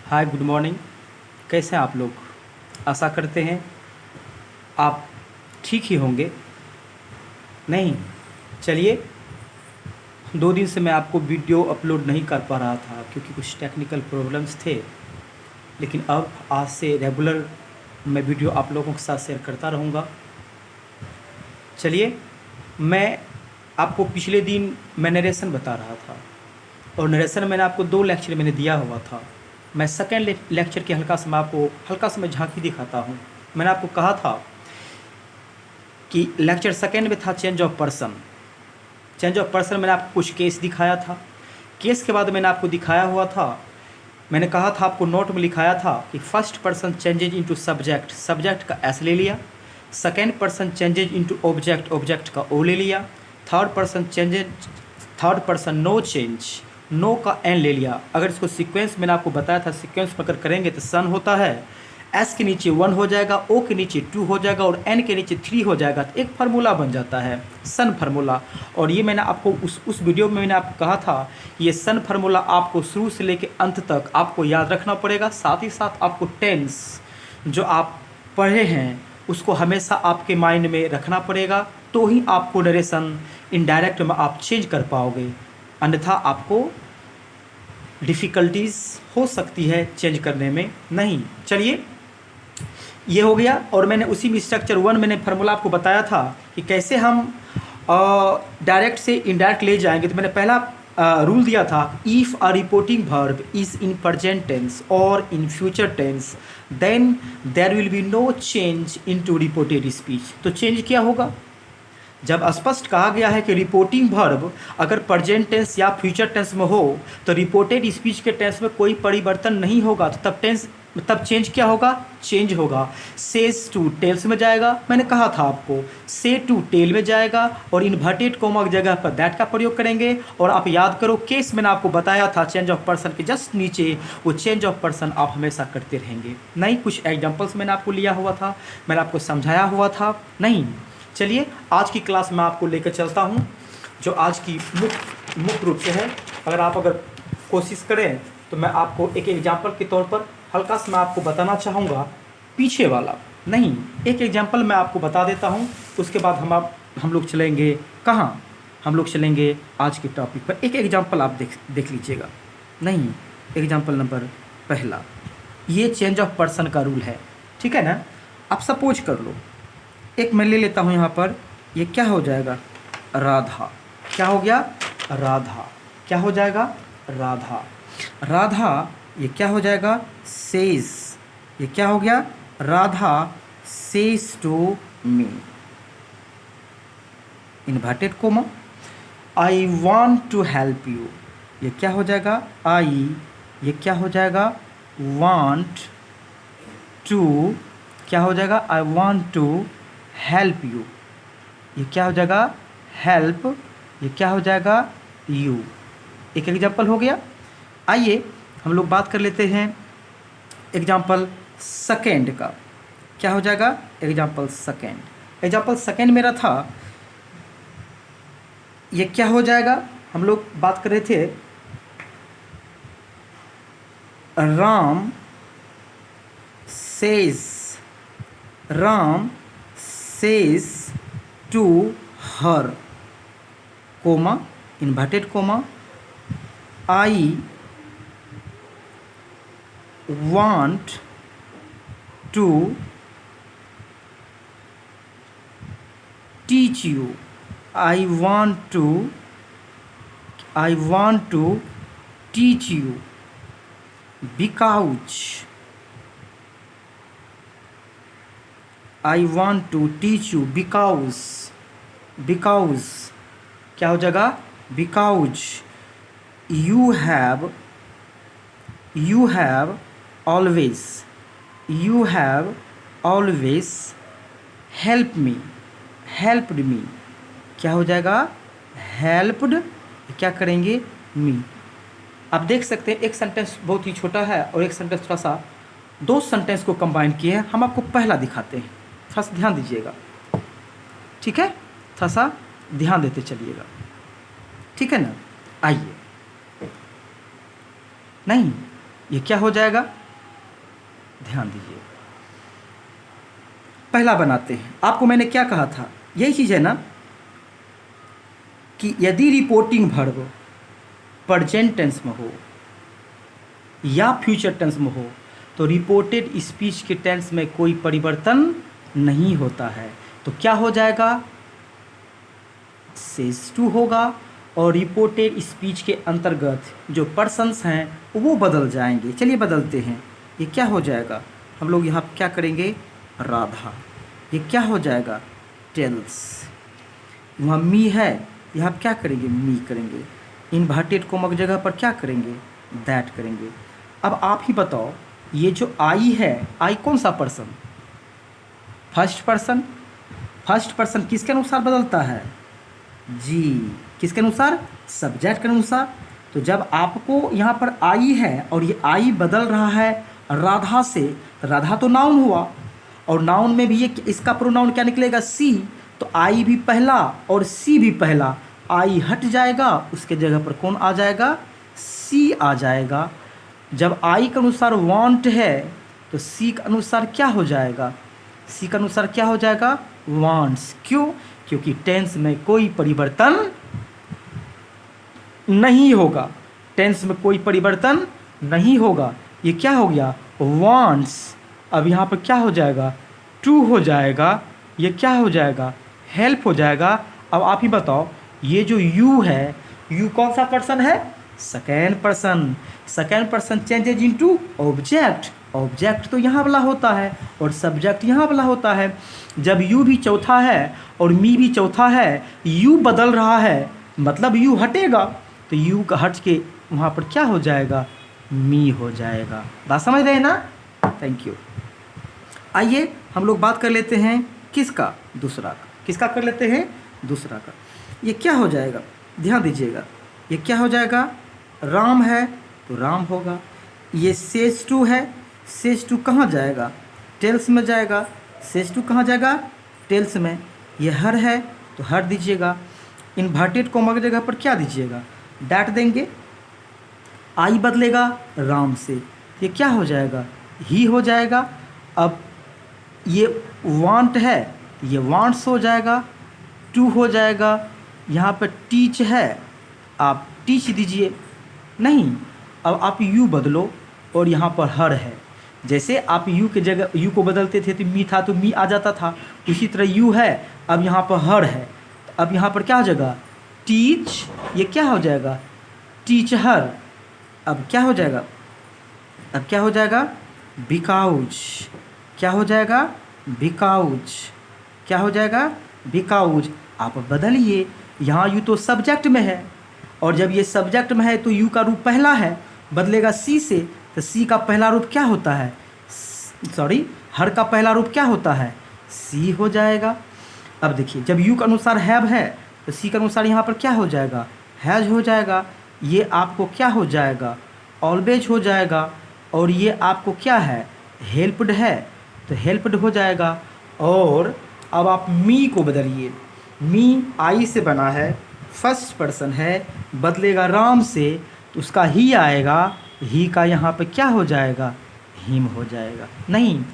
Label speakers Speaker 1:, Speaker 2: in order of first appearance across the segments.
Speaker 1: हाय, good morning. कैसे हैं आप लोग? आशा करते हैं आप ठीक ही होंगे। नहीं, चलिए, 2 दिन से मैं आपको वीडियो अपलोड नहीं कर पा रहा था क्योंकि कुछ टेक्निकल प्रॉब्लम्स थे। लेकिन अब आज से रेगुलर मैं वीडियो आप लोगों के साथ शेयर करता रहूँगा। चलिए, मैं आपको पिछले दिन मैं नरेशन बता रहा था और नरेशन मैंने आपको 2 लेक्चर मैंने दिया हुआ था। मैं सेकेंड लेक्चर के हल्का सा मैं झांकी दिखाता हूँ। मैंने आपको कहा था कि लेक्चर सेकेंड में था change of person. Change of person मैंने आपको कुछ केस दिखाया था। केस के बाद मैंने आपको दिखाया हुआ था, मैंने कहा था, आपको नोट में लिखाया था कि first person changes into subject, subject का एस ले लिया। Second person changes into object, object का ओ ले लिया। Third person no change, no का एन ले लिया। अगर इसको सीक्वेंस मैंने आपको बताया था, सीक्वेंस में अगर करेंगे तो सन होता है, एस के नीचे 1 हो जाएगा, ओ के नीचे 2 हो जाएगा और एन के नीचे 3 हो जाएगा, तो एक फार्मूला बन जाता है सन फार्मूला। और ये मैंने आपको उस वीडियो में मैंने आपको कहा था, ये सन फार्मूला आपको शुरू से लेकर अंत तक आपको याद रखना पड़ेगा। साथ ही साथ आपको टेंस जो आप पढ़े हैं उसको हमेशा आपके माइंड में रखना पड़ेगा, तो ही आपको नरेशन इनडायरेक्ट में आप चेंज कर पाओगे, अन्यथा आपको डिफ़िकल्टीज़ हो सकती है चेंज करने में। नहीं, चलिए, ये हो गया। और मैंने उसी में स्ट्रक्चर 1 मैंने फार्मूला आपको बताया था कि कैसे हम डायरेक्ट से इनडायरेक्ट ले जाएंगे। तो मैंने पहला रूल दिया था, if a reporting verb is in present tense और in future tense then there will be no change in to reported speech. तो चेंज क्या होगा? जब स्पष्ट कहा गया है कि रिपोर्टिंग वर्ब अगर प्रेजेंट टेंस या फ्यूचर टेंस में हो तो रिपोर्टेड स्पीच के टेंस में कोई परिवर्तन नहीं होगा, तो तब चेंज क्या होगा? चेंज होगा। सेज टू टेल्स में जाएगा, मैंने कहा था आपको, से टू टेल में जाएगा और इन्वर्टेड कोमा की जगह पर दैट का प्रयोग करेंगे। और आप याद करो, केस मैंने आपको बताया था चेंज ऑफ पर्सन के जस्ट नीचे वो चेंज ऑफ पर्सन आप हमेशा करते रहेंगे। नहीं, कुछ एग्जाम्पल्स मैंने आपको लिया हुआ था, मैंने आपको समझाया हुआ था। नहीं, चलिए, आज की क्लास में आपको लेकर चलता हूँ जो आज की मुख्य रूप से है। अगर कोशिश करें तो मैं आपको एक एग्जाम्पल के तौर पर हल्का सा मैं आपको बताना चाहूँगा, पीछे वाला नहीं, एक एग्जाम्पल मैं आपको बता देता हूँ। उसके बाद हम लोग चलेंगे कहाँ? हम लोग चलेंगे आज के टॉपिक पर। एक एग्जाम्पल आप देख लीजिएगा। नहीं, एग्जाम्पल नंबर पहला, ये चेंज ऑफ पर्सन का रूल है, ठीक है ना? आप सपोज कर लो, एक मैं ले लेता हूँ यहाँ पर, ये क्या हो जाएगा? राधा। क्या हो गया? राधा। क्या हो जाएगा? राधा। राधा, ये क्या हो जाएगा? सेज। ये क्या हो गया? Radha says to me, inverted comma, I want to help you. ये क्या हो जाएगा? ये क्या हो जाएगा? वॉन्ट टू, क्या हो जाएगा? I want to help you. ये क्या हो जाएगा? हेल्प। ये क्या हो जाएगा? यू। एक एग्जाम्पल हो गया। आइए हम लोग बात कर लेते हैं एग्जाम्पल सेकेंड का। क्या हो जाएगा? एग्जाम्पल सेकेंड मेरा था, ये क्या हो जाएगा? हम लोग बात कर रहे थे, Ram says to her, comma, inverted comma, I want to teach you, I want to teach you because I want to teach you because क्या हो जाएगा? because you have always helped me। क्या हो जाएगा? helped, क्या करेंगे? me। आप देख सकते हैं एक सेंटेंस बहुत ही छोटा है और एक सेंटेंस थोड़ा सा, 2 सेंटेंस को कंबाइन किए हैं। हम आपको पहला दिखाते हैं, थोड़ा सा ध्यान दीजिएगा, ठीक है? थोड़ा सा ध्यान देते चलिएगा, ठीक है ना? आइए, नहीं, ये क्या हो जाएगा, ध्यान दीजिए। पहला बनाते हैं। आपको मैंने क्या कहा था, यही चीज़ है ना कि यदि रिपोर्टिंग वर्ब प्रेजेंट टेंस में हो या फ्यूचर टेंस में हो तो रिपोर्टेड स्पीच के टेंस में कोई परिवर्तन नहीं होता है। तो क्या हो जाएगा, सेज टू होगा, और रिपोर्टेड स्पीच के अंतर्गत जो पर्सन्स हैं वो बदल जाएंगे। चलिए बदलते हैं। ये क्या हो जाएगा, हम लोग यहाँ क्या करेंगे, राधा। ये क्या हो जाएगा, टेल्स। वहाँ मी है, यहाँ क्या करेंगे, मी करेंगे। इन्वर्टेड कोमा की जगह पर क्या करेंगे, दैट करेंगे। अब आप ही बताओ, ये जो आई है, आई कौन सा person, first person. First person किसके अनुसार बदलता है, जी, किसके अनुसार, सब्जेक्ट के अनुसार। तो जब आपको यहाँ पर आई है और ये आई बदल रहा है राधा से, तो राधा तो नाउन हुआ, और नाउन में भी ये इसका प्रोनाउन क्या निकलेगा, सी। तो आई भी पहला और सी भी पहला, आई हट जाएगा, उसके जगह पर कौन आ जाएगा, सी आ जाएगा। जब आई के अनुसार वांट है तो सी के अनुसार क्या हो जाएगा, सी के अनुसार क्या हो जाएगा, वांट्स। क्यों, क्योंकि टेंस में कोई परिवर्तन नहीं होगा, टेंस में कोई परिवर्तन नहीं होगा। ये क्या हो गया, वांट्स। अब यहाँ पर क्या हो जाएगा, टू हो जाएगा। ये क्या हो जाएगा, हेल्प हो जाएगा। अब आप ही बताओ, ये जो यू है, यू कौन सा पर्सन है, second person. Second person changes into object. Object तो यहाँ वाला होता है और सब्जेक्ट यहाँ वाला होता है। जब यू भी चौथा है और मी भी चौथा है, यू बदल रहा है मतलब यू हटेगा, तो यू का हट के वहाँ पर क्या हो जाएगा, मी हो जाएगा। बात समझ रहे हैं ना, थैंक यू। आइए हम लोग बात कर लेते हैं किसका, दूसरा का। किसका कर लेते हैं, दूसरा का। ये क्या हो जाएगा, ध्यान दीजिएगा। ये क्या हो जाएगा, राम है तो राम होगा। ये सेज टू है, सेज टू कहाँ जाएगा, टेल्स में जाएगा। सेज टू कहाँ जाएगा, टेल्स में। ये हर है तो हर दीजिएगा। इन्वर्टेड कोमा की जगह पर क्या दीजिएगा, डैट देंगे। आई बदलेगा राम से, ये क्या हो जाएगा, ही हो जाएगा। अब ये वांट है, ये वांट्स हो जाएगा, टू हो जाएगा। यहाँ पर टीच है, आप टीच दीजिए। नहीं, अब आप यू बदलो और यहाँ पर हर है। जैसे आप यू के जगह यू को बदलते थे तो मी था तो मी आ जाता था, उसी तरह यू है, अब यहाँ पर हर है। अब यहाँ पर क्या हो जाएगा, टीच। ये क्या हो जाएगा, टीच हर। अब क्या हो जाएगा, अब क्या हो जाएगा, बिकाउज। क्या हो जाएगा, बिकाउज। क्या हो जाएगा, बिकाउज। आप बदलिए, यहाँ यू तो सब्जेक्ट में है और जब ये सब्जेक्ट में है तो यू का रूप पहला है, बदलेगा सी से, तो सी का पहला रूप क्या होता है, सॉरी, हर का पहला रूप क्या होता है, सी हो जाएगा। अब देखिए, जब यू के अनुसार हैव है तो सी के अनुसार यहाँ पर क्या हो जाएगा, हैज हो जाएगा। ये आपको क्या हो जाएगा, ऑलवेज हो जाएगा। और ये आपको क्या है, हेल्प्ड है तो हेल्प्ड हो जाएगा। और अब आप मी को बदलिए। मी आई से बना है, फर्स्ट पर्सन है, बदलेगा राम से तो उसका ही आएगा। ही का यहाँ पे क्या हो जाएगा, हिम हो जाएगा। नहीं,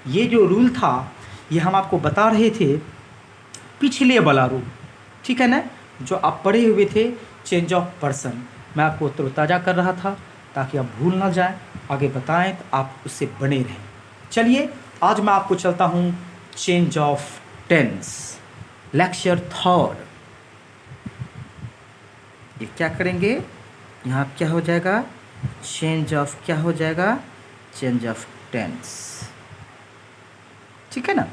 Speaker 1: ये जो रूल था ये हम आपको बता रहे थे, पिछले वाला रूल, ठीक है ना, जो आप पढ़े हुए थे, चेंज ऑफ पर्सन। मैं आपको तरोताज़ा कर रहा था ताकि आप भूल ना जाएं, आगे बताएं तो आप उससे बने रहें। चलिए आज मैं आपको चलता हूँ change of tense, lecture third. ये क्या करेंगे, यहाँ क्या हो जाएगा, चेंज ऑफ, क्या हो जाएगा, चेंज ऑफ टेंस, ठीक है ना।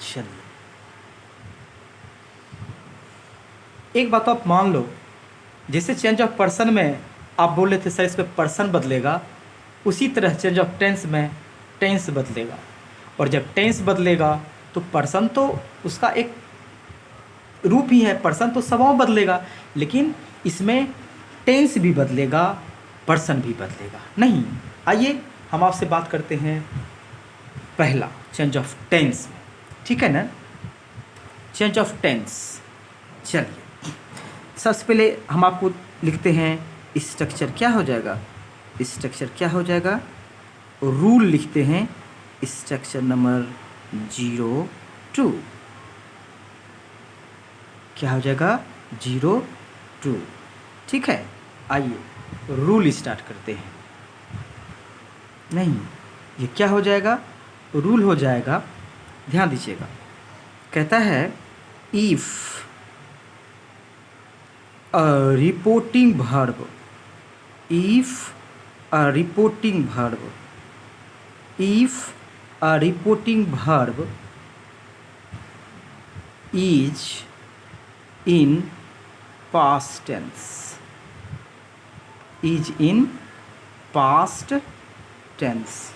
Speaker 1: चलिए एक बात आप मान लो, जैसे चेंज ऑफ पर्सन में आप बोल रहे थे सर इस पर पर्सन बदलेगा, उसी तरह चेंज ऑफ टेंस में टेंस बदलेगा। और जब टेंस बदलेगा तो पर्सन तो उसका एक रूप ही है, पर्सन तो स्वभाव बदलेगा, लेकिन इसमें टेंस भी बदलेगा, पर्सन भी बदलेगा। नहीं, आइए हम आपसे बात करते हैं पहला चेंज ऑफ टेंस में, ठीक है ना। चेंज ऑफ टेंस, चलिए सबसे पहले हम आपको लिखते हैं स्ट्रक्चर। क्या हो जाएगा, स्ट्रक्चर क्या हो जाएगा, रूल लिखते हैं स्ट्रक्चर नंबर 02, क्या हो जाएगा 02। ठीक है, आइए रूल स्टार्ट करते हैं। नहीं, ये क्या हो जाएगा, रूल हो जाएगा, ध्यान दीजिएगा। कहता है if a reporting verb, if a reporting verb, if a reporting verb is in past tense, is in past tense,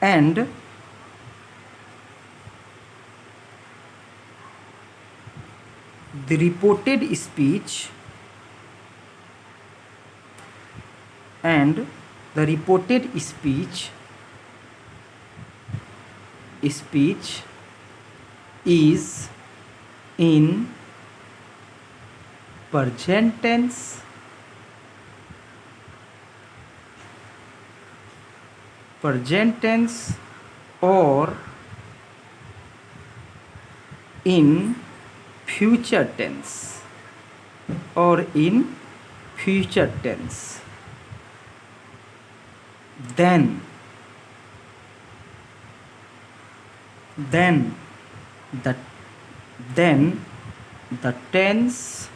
Speaker 1: and the reported speech, and the reported speech is in present tense, present tense or in future tense, or in future tense, then the tense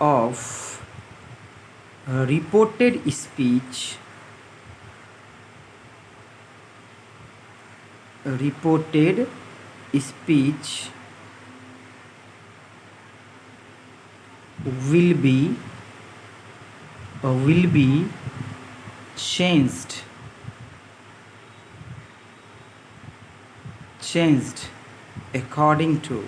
Speaker 1: of reported speech, reported speech will be changed according to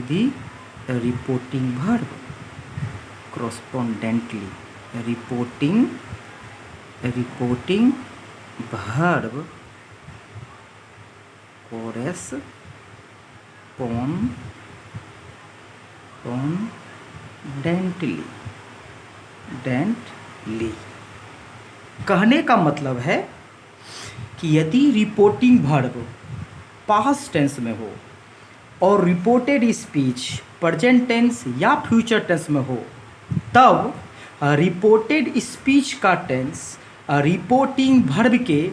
Speaker 1: the reporting verb correspondently, reporting verb correspondently। कहने का मतलब है कि यदि reporting verb past tense में हो और reported speech present tense या फ्यूचर टेंस में हो, तब रिपोर्टेड स्पीच का टेंस रिपोर्टिंग वर्ब के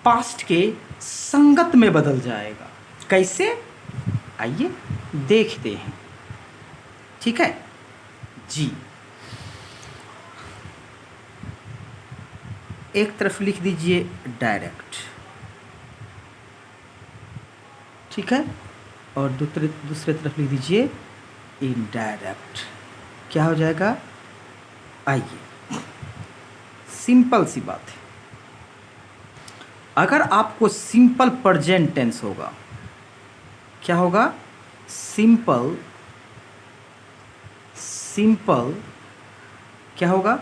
Speaker 1: पास्ट के संगत में बदल जाएगा। कैसे, आइए देखते हैं। ठीक है जी, एक तरफ लिख दीजिए डायरेक्ट, ठीक है, और दूसरे तरफ लिख दीजिए इनडायरेक्ट। क्या हो जाएगा, आइए सिंपल सी बात है। अगर आपको सिंपल प्रेजेंट टेंस होगा, क्या होगा, सिंपल क्या होगा,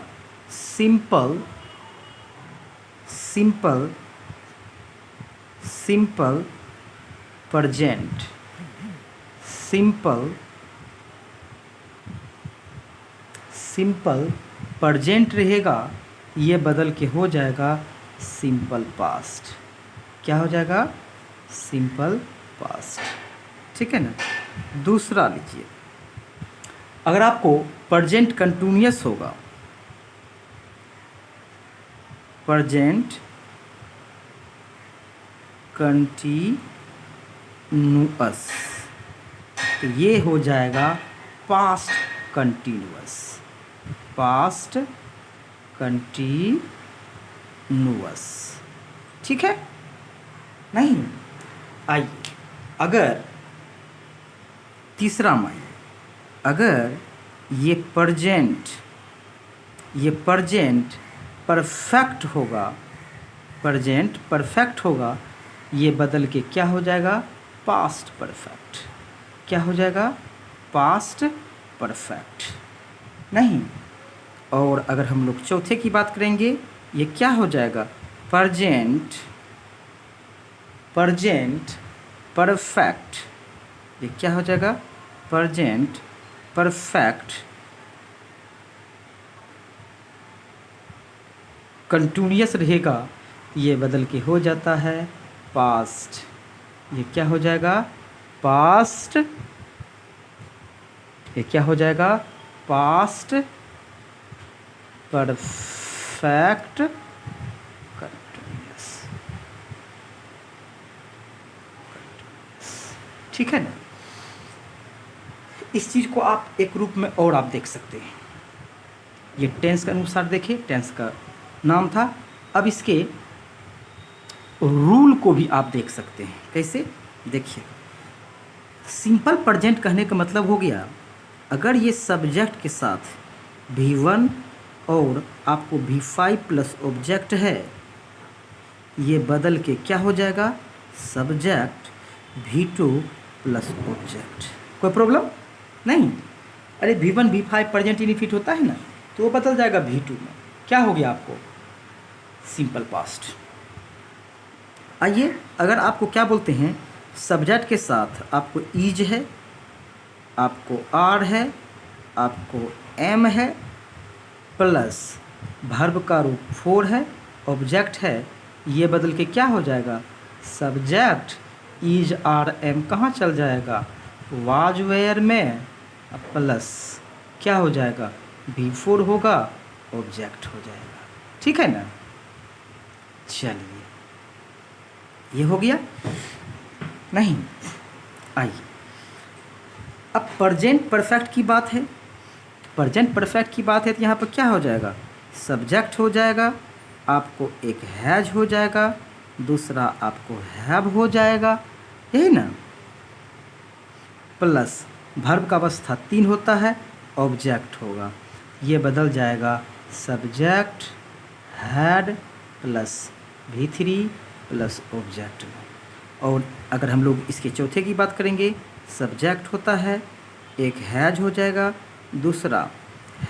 Speaker 1: सिंपल प्रेजेंट, सिंपल प्रेजेंट रहेगा, ये बदल के हो जाएगा सिंपल पास्ट। क्या हो जाएगा, सिंपल पास्ट। ठीक है ना। दूसरा लीजिए, अगर आपको प्रेजेंट कंटिन्यूअस होगा, प्रेजेंट कंटिन्यूअस, तो ये हो जाएगा पास्ट कंटिन्यूअस, पास्ट कंटिन्यूअस। ठीक है, नहीं, आइए अगर तीसरा मानिए, अगर ये प्रेजेंट परफेक्ट होगा, प्रेजेंट परफेक्ट होगा, ये बदल के क्या हो जाएगा, पास्ट परफेक्ट। क्या हो जाएगा, पास्ट परफेक्ट। नहीं, और अगर हम लोग चौथे की बात करेंगे, ये क्या हो जाएगा, प्रजेंट परफेक्ट, ये क्या हो जाएगा? प्रजेंट परफेक्ट कंटिन्यूअस रहेगा, ये बदल के हो जाता है पास्ट। ये क्या हो जाएगा? पास्ट। ये क्या हो जाएगा? Past perfect continuous. ठीक है ना? इस चीज़ को आप एक रूप में और आप देख सकते हैं। ये टेंस के अनुसार देखिए, टेंस का नाम था। अब इसके रूल को भी आप देख सकते हैं। कैसे? देखिए, सिंपल प्रेजेंट कहने का मतलब हो गया, अगर ये सब्जेक्ट के साथ V1 और आपको V5 प्लस ऑब्जेक्ट है, ये बदल के क्या हो जाएगा? Subject V2 plus object. कोई प्रॉब्लम नहीं। अरे V1 V5 प्रेजेंट इनफिट होता है ना, तो वो बदल जाएगा V2 में। क्या हो गया आपको? Simple past. आइए, अगर आपको क्या बोलते हैं, सब्जेक्ट के साथ आपको इज है, आपको आर है, आपको एम है, प्लस वर्ब का रूप 4 है, ऑब्जेक्ट है, ये बदल के क्या हो जाएगा? सब्जेक्ट इज आर एम कहाँ चल जाएगा? वाज वेयर में, प्लस क्या हो जाएगा? V4 होगा, ऑब्जेक्ट हो जाएगा। ठीक है ना? चलिए, ये हो गया। नहीं, आइए, अब प्रेजेंट परफेक्ट की बात है। प्रेजेंट परफेक्ट की बात है तो यहाँ पर क्या हो जाएगा? सब्जेक्ट हो जाएगा, आपको एक हैज हो जाएगा, दूसरा आपको हैव हो जाएगा, यही ना? प्लस वर्ब का अवस्था 3 होता है, ऑब्जेक्ट होगा, ये बदल जाएगा subject had plus V3 plus object में। और अगर हम लोग इसके चौथे की बात करेंगे, सब्जेक्ट होता है, एक हैज हो जाएगा, दूसरा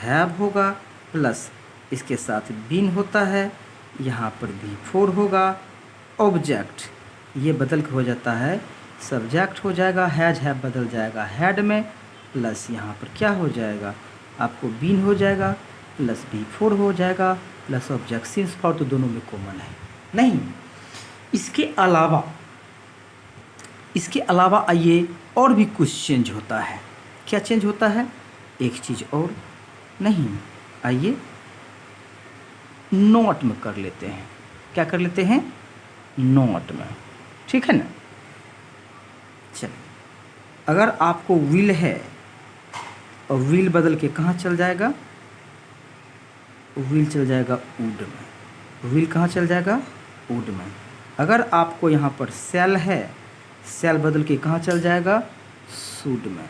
Speaker 1: हैव होगा, प्लस इसके साथ बीन होता है, यहाँ पर V4 होगा, ऑब्जेक्ट ये बदल के हो जाता है सब्जेक्ट हो जाएगा, हैज हैव बदल जाएगा हैड में, प्लस यहाँ पर क्या हो जाएगा? आपको बीन हो जाएगा, प्लस V4 हो जाएगा, प्लस ऑब्जेक्ट। सिंस फॉर तो दोनों में कॉमन है। नहीं, इसके अलावा आइए, और भी कुछ चेंज होता है। क्या चेंज होता है? एक चीज़ और। नहीं, आइए नोट में कर लेते हैं। क्या कर लेते हैं? नोट में। ठीक है ना? चलिए, अगर आपको विल है और विल बदल के कहाँ चल जाएगा? विल चल जाएगा वुड में। विल कहाँ चल जाएगा? वुड में। अगर आपको यहाँ पर सेल है, सेल बदल के कहाँ चल जाएगा? शुड में।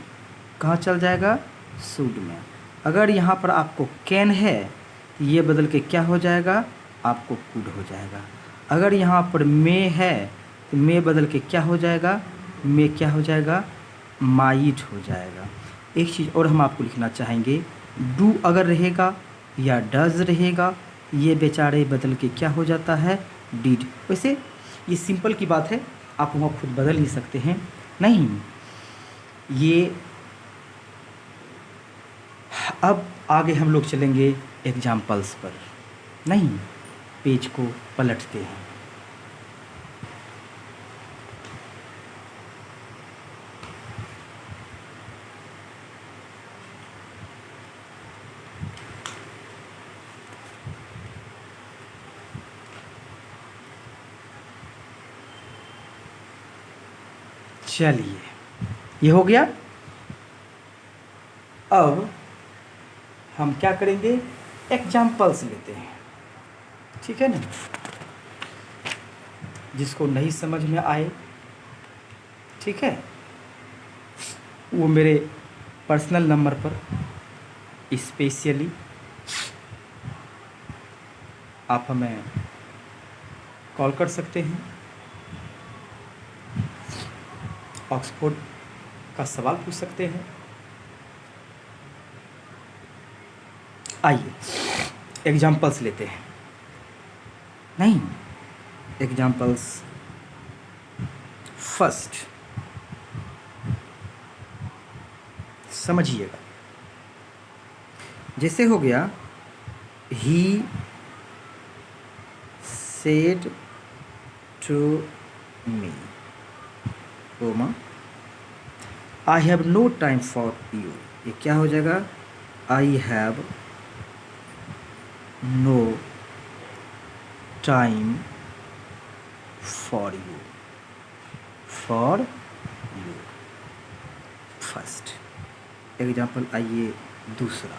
Speaker 1: कहाँ चल जाएगा? शुड में। अगर यहाँ पर आपको कैन है, तो ये बदल के क्या हो जाएगा? आपको कुड हो जाएगा। अगर यहाँ पर मे है, तो मे बदल के क्या हो जाएगा? मे क्या हो जाएगा? माइट हो जाएगा। एक चीज़ और हम आपको लिखना चाहेंगे, डू अगर रहेगा या डज रहेगा, ये बेचारे बदल के क्या हो जाता है? डिड। वैसे ये सिंपल की बात है, आप वहाँ खुद बदल ही सकते हैं। नहीं, ये अब आगे हम लोग चलेंगे एग्जाम्पल्स पर। नहीं, पेज को पलटते हैं। चलिए, ये हो गया। अब हम क्या करेंगे? एग्जाम्पल्स लेते हैं। ठीक है ना? जिसको नहीं समझ में आए, ठीक है, वो मेरे पर्सनल नंबर पर स्पेशली आप हमें कॉल कर सकते हैं। ऑक्सफोर्ड का सवाल पूछ सकते हैं। आइए एग्जाम्पल्स लेते हैं। नहीं, एग्जाम्पल्स। फर्स्ट समझिएगा, जैसे हो गया he said to me, comma I have no time for you, ये क्या हो जाएगा? I have no time for you, for you. First example. आइए दूसरा,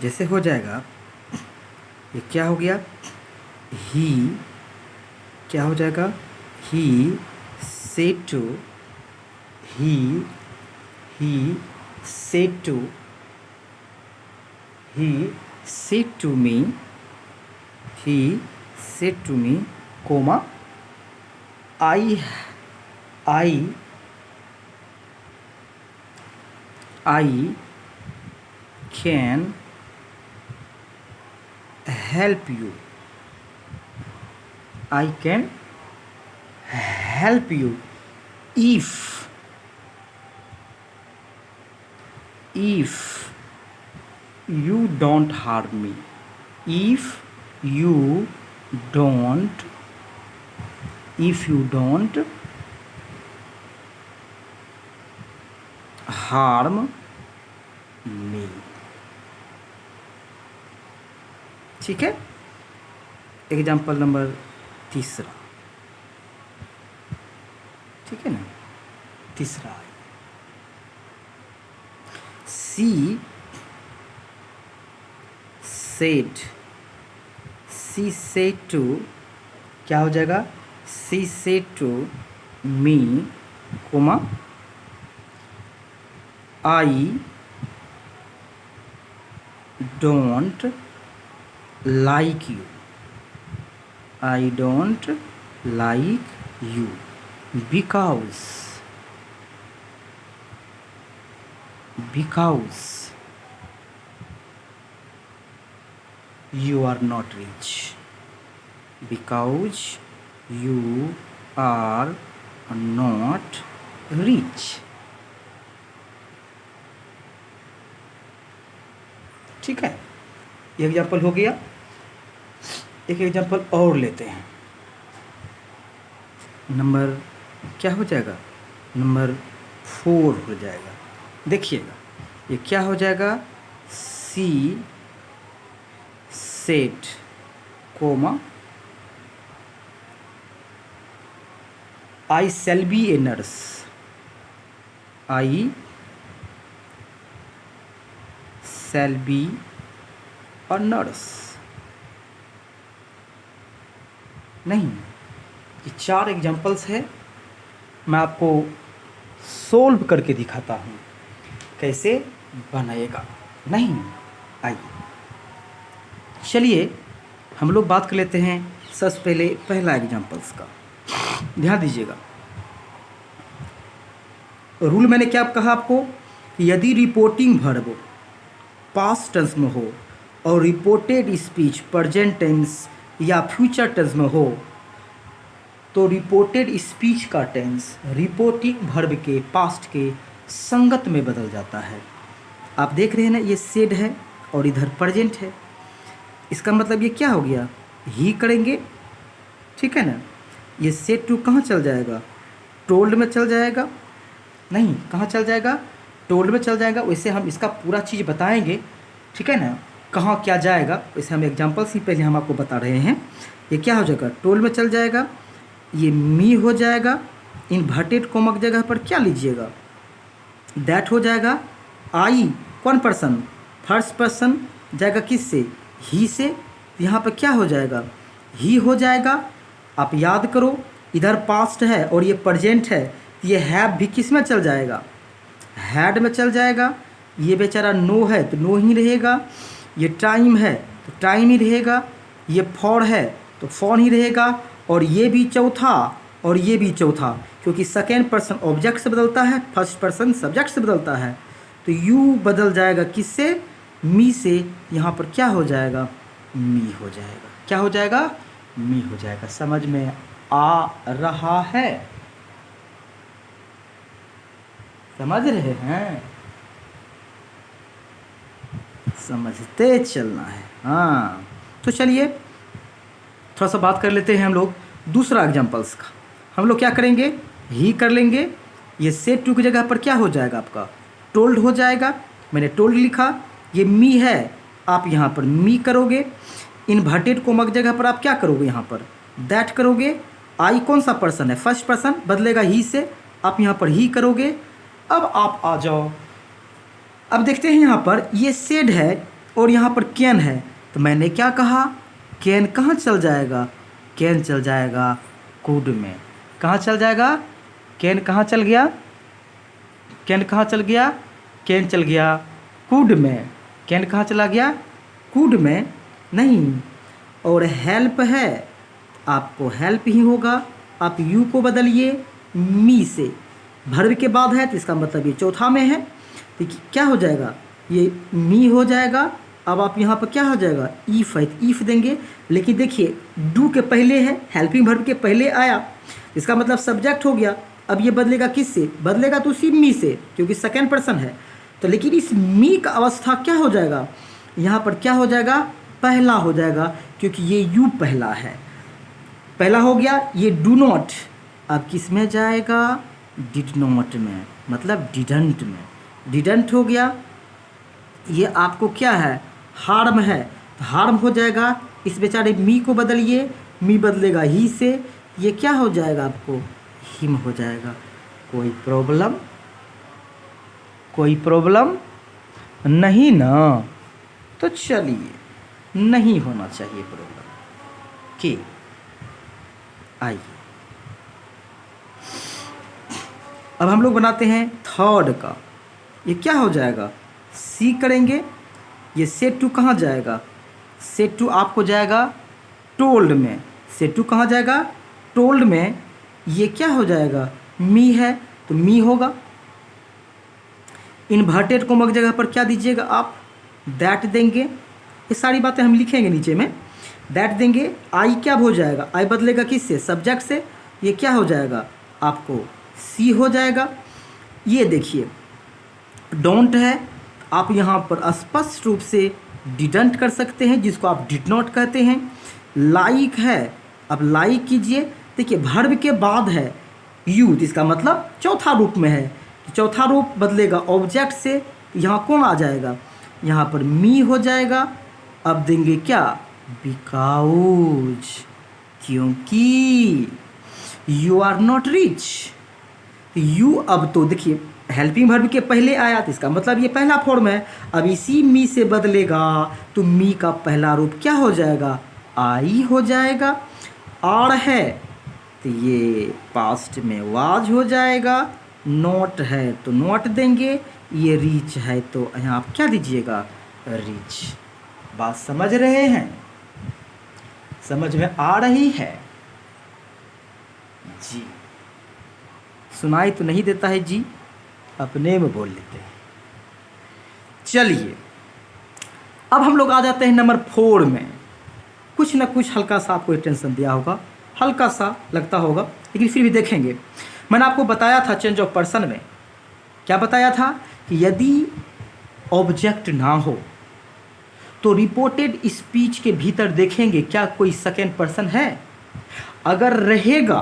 Speaker 1: जैसे हो जाएगा, ये क्या हो गया? ही, क्या हो जाएगा? ही said to, he said to, he said to me, he said to me, comma, I can help you, I can help you if you don't harm me, if you don't harm me। ठीक है। Example number तीसरा, ठीक है ना? तीसरा, सी said to, क्या हो जाएगा? She said to me, comma, I don't like you, I don't like you because you are not rich, because you are not rich। ठीक है, ये एग्जाम्पल हो गया। एक एग्जाम्पल और लेते हैं, नंबर क्या हो जाएगा? नंबर 4 हो जाएगा। देखिएगा, ये क्या हो जाएगा? She said, comma, I shall be a nurse, I shall be a nurse. नहीं, ये 4 एग्जाम्पल्स है, मैं आपको सोल्व करके दिखाता हूँ कैसे बनाएगा। नहीं, आइए चलिए हम लोग बात कर लेते हैं सबसे पहले पहला एग्जाम्पल्स का। ध्यान दीजिएगा, रूल मैंने क्या कहा आपको कि यदि रिपोर्टिंग वर्ब पास्ट टेंस में हो और रिपोर्टेड स्पीच प्रेजेंट टेंस या फ्यूचर टेंस में हो तो रिपोर्टेड स्पीच का टेंस रिपोर्टिंग वर्ब के पास्ट के संगत में बदल जाता है। आप देख रहे हैं ना, ये सेड है और इधर प्रेजेंट है। इसका मतलब ये क्या हो गया? ही करेंगे, ठीक है ना? ये सेड टू कहाँ चल जाएगा? टोल्ड में चल जाएगा। नहीं, कहाँ चल जाएगा? टोल्ड में चल जाएगा। वैसे हम इसका पूरा चीज़ बताएंगे, ठीक है ना, कहाँ क्या जाएगा। वैसे हम एग्जाम्पल्स ही पहले हम आपको बता रहे हैं। ये क्या हो जाएगा? टोल्ड में चल जाएगा। ये मी हो जाएगा, इन्वर्टेड कोमा की जगह पर क्या लीजिएगा? दैट हो जाएगा। आई कौन पर्सन? फर्स्ट पर्सन जाएगा किससे? ही से। यहाँ पर क्या हो जाएगा? ही हो जाएगा। आप याद करो, इधर पास्ट है और ये प्रेजेंट है, ये हैव भी किस में चल जाएगा? हैड में चल जाएगा। ये बेचारा नो है तो नो ही रहेगा। ये टाइम है तो टाइम ही रहेगा। ये फॉर है तो फॉर ही रहेगा। और ये भी चौथा और ये भी चौथा, क्योंकि सेकेंड पर्सन ऑब्जेक्ट से बदलता है, फर्स्ट पर्सन सब्जेक्ट से बदलता है। तो यू बदल जाएगा किससे? मी से। यहाँ पर क्या हो जाएगा? मी हो जाएगा। क्या हो जाएगा? मी हो जाएगा। समझ में आ रहा है? समझ रहे हैं? समझते चलना है। हाँ, तो चलिए थोड़ा सा बात कर लेते हैं हम लोग दूसरा एग्जाम्पल्स का। हम लोग क्या करेंगे? ही कर लेंगे। ये सेड टू की जगह पर क्या हो जाएगा आपका? टोल्ड हो जाएगा। मैंने टोल्ड लिखा, ये मी है, आप यहाँ पर मी करोगे। इन्वर्टेड कोमा की जगह पर आप क्या करोगे? यहाँ पर दैट करोगे। आई कौन सा पर्सन है? फर्स्ट पर्सन, बदलेगा ही से, आप यहाँ पर ही करोगे। अब आप आ जाओ, अब देखते हैं यहाँ पर ये सेड है और यहाँ पर कैन है, तो मैंने क्या कहा? कैन कहाँ चल जाएगा? कैन चल जाएगा कुड में। कहाँ चल जाएगा? कैन कहाँ चल गया? कैन कहाँ चल गया? कैन चल गया कुड में। कैन कहाँ चला गया? कुड में नहीं। और हेल्प है, आपको हेल्प ही होगा। आप यू को बदलिए मी से, वर्ब के बाद है तो इसका मतलब ये चौथा में है, तो क्या हो जाएगा? ये मी हो जाएगा। अब आप यहाँ पर क्या हो जाएगा? ईफ है, ईफ देंगे। लेकिन देखिए डू के पहले है, हेल्पिंग वर्ब के पहले आया, इसका मतलब सब्जेक्ट हो गया। अब ये बदलेगा किससे? बदलेगा तो उसी मी से, क्योंकि सेकेंड पर्सन है। तो लेकिन इस मी का अवस्था क्या हो जाएगा? यहाँ पर क्या हो जाएगा? पहला हो जाएगा, क्योंकि ये यू पहला है, पहला हो गया। ये डू नॉट अब किस में जाएगा? डिड नॉट में, मतलब डिडंट में। डिडंट हो गया। ये आपको क्या है? हार्म है, तो हार्म हो जाएगा। इस बेचारे मी को बदलिए, मी बदलेगा ही से, ये क्या हो जाएगा आपको? हिम हो जाएगा। कोई प्रॉब्लम? कोई प्रॉब्लम नहीं ना? तो चलिए, नहीं होना चाहिए प्रॉब्लम। कि आइए अब हम लोग बनाते हैं थर्ड का। ये क्या हो जाएगा? सी करेंगे। ये सेड टू कहाँ जाएगा? सेड टू आपको जाएगा टोल्ड में। सेड टू कहाँ जाएगा? टोल्ड में। ये क्या हो जाएगा? मी है तो मी होगा। इन्वर्टेड कोमा की जगह पर क्या दीजिएगा आप? दैट देंगे। ये सारी बातें हम लिखेंगे नीचे में। दैट देंगे। आई क्या हो जाएगा? आई बदलेगा किससे? सब्जेक्ट से। ये क्या हो जाएगा? आपको सी हो जाएगा। ये देखिए डोंट है, आप यहाँ पर स्पष्ट रूप से डिडंट कर सकते हैं, जिसको आप डिड नॉट कहते हैं। लाइक है, अब लाइक कीजिए। देखिए वर्ब के बाद है यू, इसका मतलब चौथा रूप में है। चौथा रूप बदलेगा ऑब्जेक्ट से, यहाँ कौन आ जाएगा? यहाँ पर मी हो जाएगा। अब देंगे क्या? बिकॉज, क्योंकि you are not rich. You अब तो देखिए हेल्पिंग वर्ब के पहले आया, तो इसका मतलब ये पहला फॉर्म है। अब इसी मी से बदलेगा तो मी का पहला रूप क्या हो जाएगा? आई हो जाएगा। आर है तो ये पास्ट में वाज हो जाएगा। नॉट है तो नॉट देंगे। ये रीच है तो यहाँ आप क्या दीजिएगा? रीच। बात समझ रहे हैं? समझ में आ रही है जी? सुनाई तो नहीं देता है जी, अपने में बोल लेते हैं। चलिए अब हम लोग आ जाते हैं नंबर 4 में। कुछ ना कुछ हल्का सा आपको टेंशन दिया होगा, हल्का सा लगता होगा, लेकिन फिर भी देखेंगे। मैंने आपको बताया था चेंज ऑफ पर्सन में, क्या बताया था कि यदि ऑब्जेक्ट ना हो तो रिपोर्टेड स्पीच के भीतर देखेंगे क्या कोई सेकेंड पर्सन है। अगर रहेगा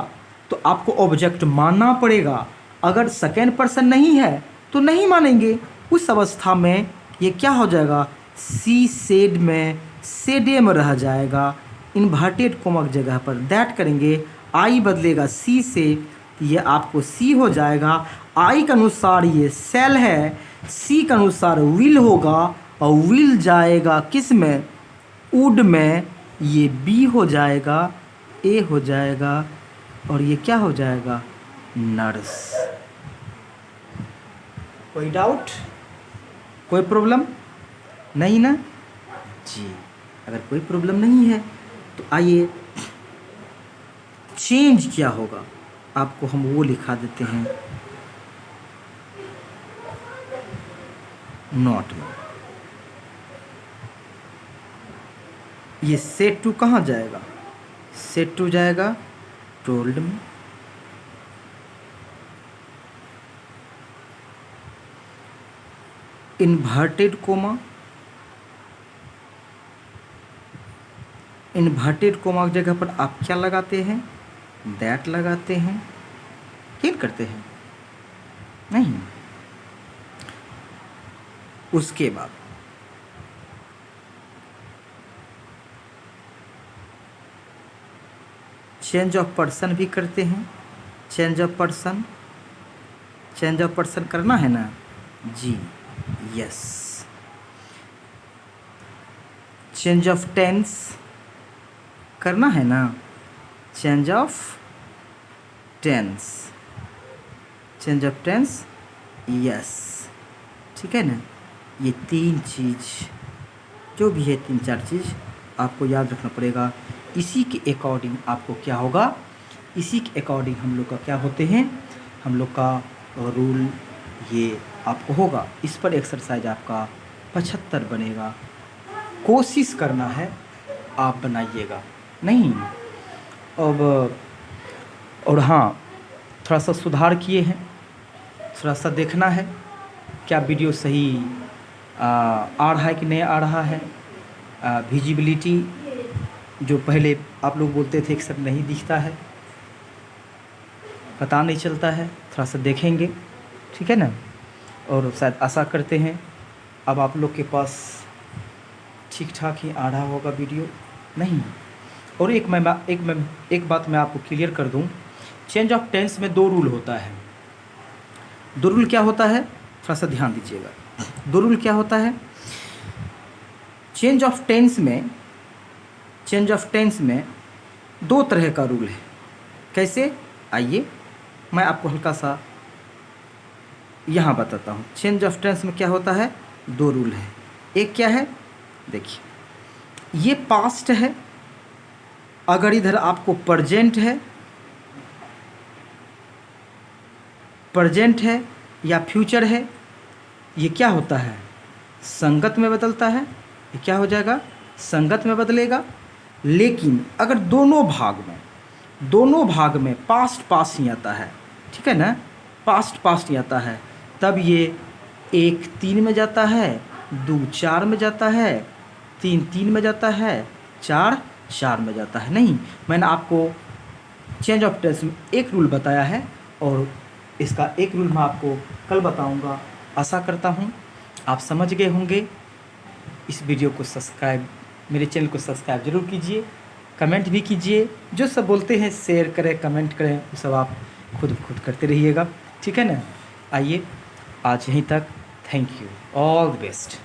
Speaker 1: तो आपको ऑब्जेक्ट मानना पड़ेगा, अगर सेकेंड पर्सन नहीं है तो नहीं मानेंगे। उस अवस्था में ये क्या हो जाएगा? सी सेड में सेडे में रह जाएगा। इन्वर्टेड कोमा की जगह पर दैट करेंगे, आई बदलेगा सी से, ये आपको सी हो जाएगा। आई के अनुसार ये सेल है, सी के अनुसार विल होगा, और विल जाएगा किस में? वुड में। ये बी हो जाएगा, ए हो जाएगा, और ये क्या हो जाएगा? नर्स। कोई डाउट? कोई प्रॉब्लम नहीं ना जी? अगर कोई प्रॉब्लम नहीं है तो आइए चेंज क्या होगा आपको हम वो लिखा देते हैं नॉट में। ये सेट टू कहाँ जाएगा? सेट टू जाएगा टोल्ड में। इन्वर्टेड कोमा, इन्वर्टेड कोमा की जगह पर आप क्या लगाते हैं? दैट लगाते हैं। क्लियर करते हैं? नहीं। उसके बाद चेंज ऑफ पर्सन भी करते हैं। Change of person, change of person करना है ना जी, यस। चेंज ऑफ टेंस करना है ना, change of tense, change of tense, yes. ठीक है ना? ये तीन चीज़ जो भी है, तीन चार चीज़ आपको याद रखना पड़ेगा। इसी के अकॉर्डिंग आपको क्या होगा, इसी के अकॉर्डिंग हम लोग का क्या होते हैं, हम लोग का रूल ये आपको होगा। इस पर एक्सरसाइज आपका 75 बनेगा। कोशिश करना है, आप बनाइएगा नहीं। अब और हाँ, थोड़ा सा सुधार किए हैं, थोड़ा सा देखना है क्या वीडियो सही आ रहा है कि नहीं आ रहा है। विजिबिलिटी जो पहले आप लोग बोलते थे कि सब नहीं दिखता है, पता नहीं चलता है, थोड़ा सा देखेंगे, ठीक है ना। और शायद आशा करते हैं अब आप लोग के पास ठीक ठाक ही आ रहा होगा वीडियो नहीं। और एक बात मैं आपको क्लियर कर दूं, चेंज ऑफ टेंस में दो रूल होता है। दो रूल क्या होता है, थोड़ा सा ध्यान दीजिएगा। दो रूल क्या होता है चेंज ऑफ टेंस में? चेंज ऑफ टेंस में दो तरह का रूल है। कैसे? आइए मैं आपको हल्का सा यहाँ बताता हूँ। चेंज ऑफ टेंस में क्या होता है, दो रूल है। एक क्या है, देखिए, ये पास्ट है। अगर इधर आपको प्रेजेंट है या फ्यूचर है, ये क्या होता है, संगत में बदलता है। ये क्या हो जाएगा, संगत में बदलेगा। लेकिन अगर दोनों भाग में पास्ट ही आता है, ठीक है ना, पास्ट ही आता है, तब ये 1 3 में जाता है, 2 4 में जाता है, 3 3 में जाता है, 4 4 में जाता है। नहीं, मैंने आपको चेंज ऑफ टेंस में एक रूल बताया है और इसका एक रूल मैं आपको कल बताऊंगा। आशा करता हूं आप समझ गए होंगे। इस वीडियो को सब्सक्राइब, मेरे चैनल को सब्सक्राइब ज़रूर कीजिए, कमेंट भी कीजिए। जो सब बोलते हैं शेयर करें, कमेंट करें, वो सब आप खुद करते रहिएगा, ठीक है ना। आइए आज यहीं तक। Thank you, all the best.